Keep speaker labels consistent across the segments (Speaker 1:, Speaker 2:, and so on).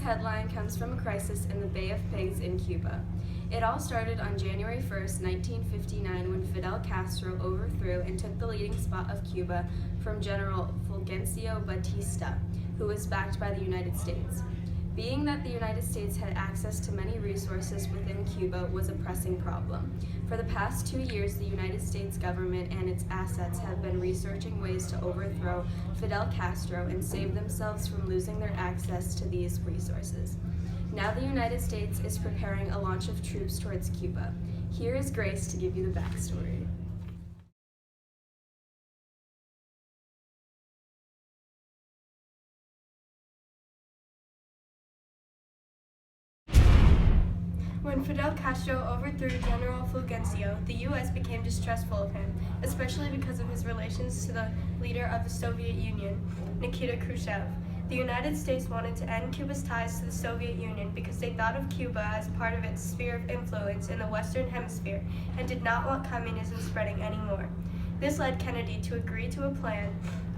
Speaker 1: headline comes from a crisis in the Bay of Pigs in Cuba. It all started on January 1st, 1959, when Fidel Castro overthrew and took the leading spot of Cuba from General Fulgencio Batista, who was backed by the United States. Being that the United States had access to many resources within Cuba was a pressing problem. For the past 2 years, the United States government and its assets have been researching ways to overthrow Fidel Castro and save themselves from losing their access to these resources. Now the United States is preparing a launch of troops towards Cuba. Here is Grace to give you the backstory.
Speaker 2: When Fidel Castro overthrew General Fulgencio, the U.S. became distrustful of him, especially because of his relations to the leader of the Soviet Union, Nikita Khrushchev. The United States wanted to end Cuba's ties to the Soviet Union because they thought of Cuba as part of its sphere of influence in the Western Hemisphere and did not want communism spreading anymore. This led Kennedy to agree to a plan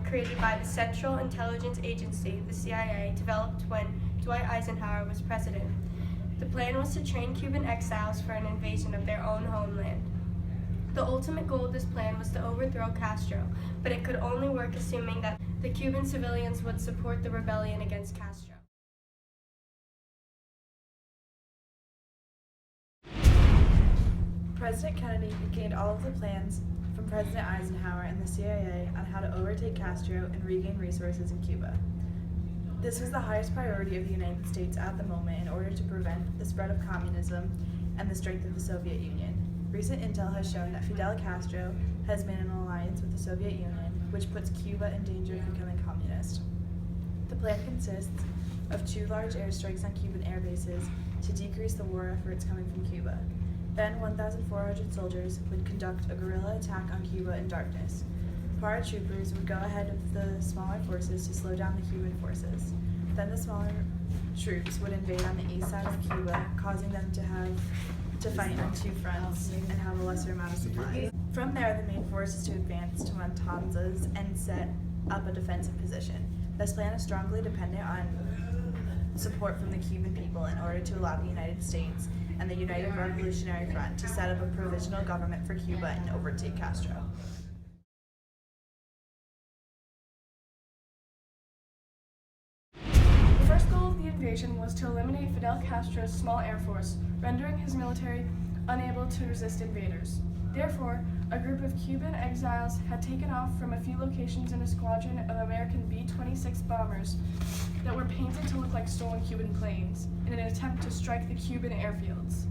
Speaker 2: created by the Central Intelligence Agency, the CIA, developed when Dwight Eisenhower was president. The plan was to train Cuban exiles for an invasion of their own homeland. The ultimate goal of this plan was to overthrow Castro, but it could only work assuming that the Cuban civilians would support the rebellion against Castro.
Speaker 3: President Kennedy gained all of the plans from President Eisenhower and the CIA on how to overtake Castro and regain resources in Cuba. This was the highest priority of the United States at the moment in order to prevent the spread of communism and the strength of the Soviet Union. Recent intel has shown that Fidel Castro has been in an alliance with the Soviet Union, which puts Cuba in danger of becoming communist. The plan consists of 2 large airstrikes on Cuban air bases to decrease the war efforts coming from Cuba. Then 1,400 soldiers would conduct a guerrilla attack on Cuba in darkness. Paratroopers would go ahead of the smaller forces to slow down the Cuban forces. Then the smaller troops would invade on the east side of Cuba, causing them to fight on 2 fronts and have a lesser amount of supplies. From there, the main force is to advance to Matanzas and set up a defensive position. This plan is strongly dependent on support from the Cuban people in order to allow the United States and the United Revolutionary Front to set up a provisional government for Cuba and overtake Castro.
Speaker 4: The first goal of the invasion was to eliminate Fidel Castro's small air force, rendering his military unable to resist invaders. Therefore, a group of Cuban exiles had taken off from a few locations in a squadron of American B-26 bombers that were painted to look like stolen Cuban planes in an attempt to strike the Cuban airfields.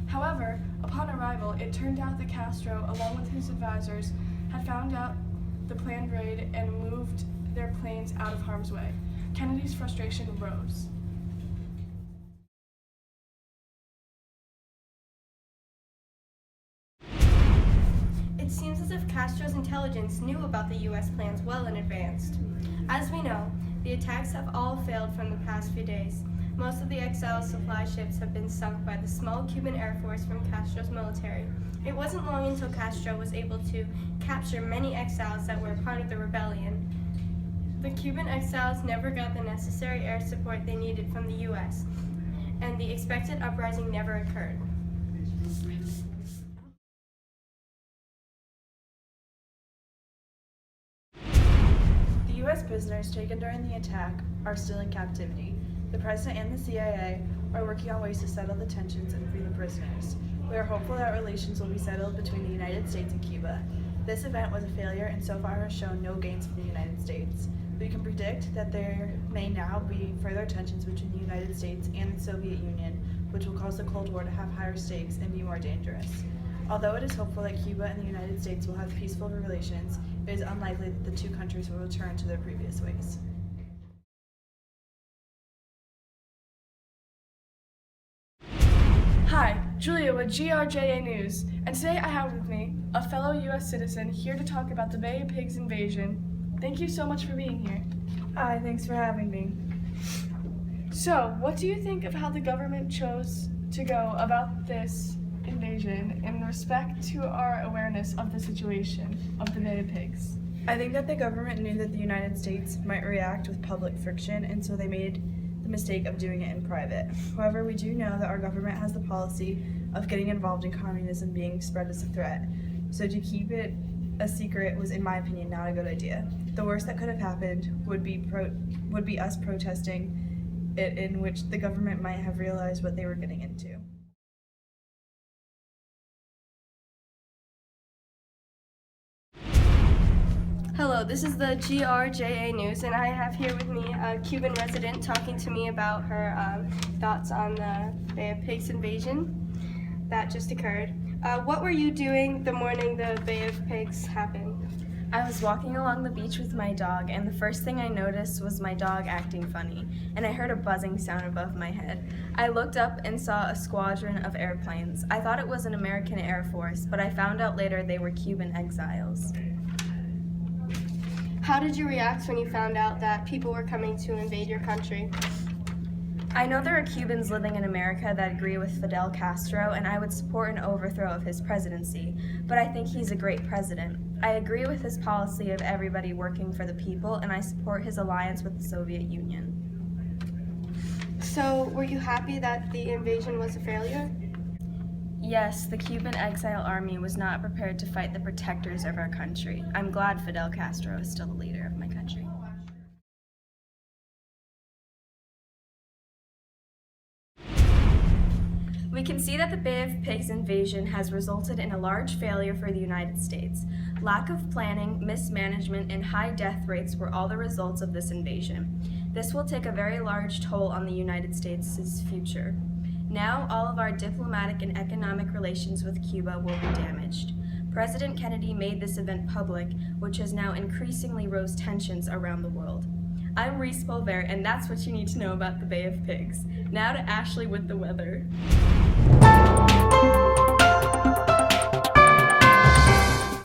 Speaker 4: However, upon arrival, it turned out that Castro, along with his advisors, had found out the planned raid and moved their planes out of harm's way. Kennedy's frustration rose.
Speaker 2: It seems as if Castro's intelligence knew about the U.S. plans well in advance. As we know, the attacks have all failed from the past few days. Most of the exile supply ships have been sunk by the small Cuban air force from Castro's military. It wasn't long until Castro was able to capture many exiles that were part of the rebellion. The Cuban exiles never got the necessary air support they needed from the U.S., and the expected uprising never occurred.
Speaker 3: The U.S. prisoners taken during the attack are still in captivity. The President and the CIA are working on ways to settle the tensions and free the prisoners. We are hopeful that relations will be settled between the United States and Cuba. This event was a failure and so far has shown no gains for the United States. We can predict that there may now be further tensions between the United States and the Soviet Union, which will cause the Cold War to have higher stakes and be more dangerous. Although it is hopeful that Cuba and the United States will have peaceful relations, it is unlikely that the 2 countries will return to their previous ways.
Speaker 4: Hi, Julia with GRJA News, and today I have with me a fellow U.S. citizen here to talk about the Bay of Pigs invasion. Thank you so much for being here.
Speaker 3: Hi, thanks for having me.
Speaker 4: So, what do you think of how the government chose to go about this invasion in respect to our awareness of the situation of the Bay of Pigs?
Speaker 3: I think that the government knew that the United States might react with public friction, and so they made the mistake of doing it in private. However, we do know that our government has the policy of getting involved in communism being spread as a threat. So to keep it a secret was, in my opinion, not a good idea. The worst that could have happened would be us protesting it, in which the government might have realized what they were getting into.
Speaker 2: Hello, this is the GRJA News, and I have here with me a Cuban resident talking to me about her thoughts on the Bay of Pigs invasion that just occurred. What were you doing the morning the Bay of Pigs happened?
Speaker 5: I was walking along the beach with my dog, and the first thing I noticed was my dog acting funny, and I heard a buzzing sound above my head. I looked up and saw a squadron of airplanes. I thought it was an American Air Force, but I found out later they were Cuban exiles.
Speaker 2: How did you react when you found out that people were coming to invade your country?
Speaker 5: I know there are Cubans living in America that agree with Fidel Castro, and I would support an overthrow of his presidency, but I think he's a great president. I agree with his policy of everybody working for the people, and I support his alliance with the Soviet Union.
Speaker 2: So, were you happy that the invasion was a failure?
Speaker 5: Yes, the Cuban exile army was not prepared to fight the protectors of our country. I'm glad Fidel Castro is still the leader of my country. We can see that the Bay of Pigs invasion has resulted in a large failure for the United States. Lack of planning, mismanagement, and high death rates were all the results of this invasion. This will take a very large toll on the United States' future. Now, all of our diplomatic and economic relations with Cuba will be damaged. President Kennedy made this event public, which has now increasingly rose tensions around the world. I'm Reese Polvert, and that's what you need to know about the Bay of Pigs. Now to Ashley with the weather.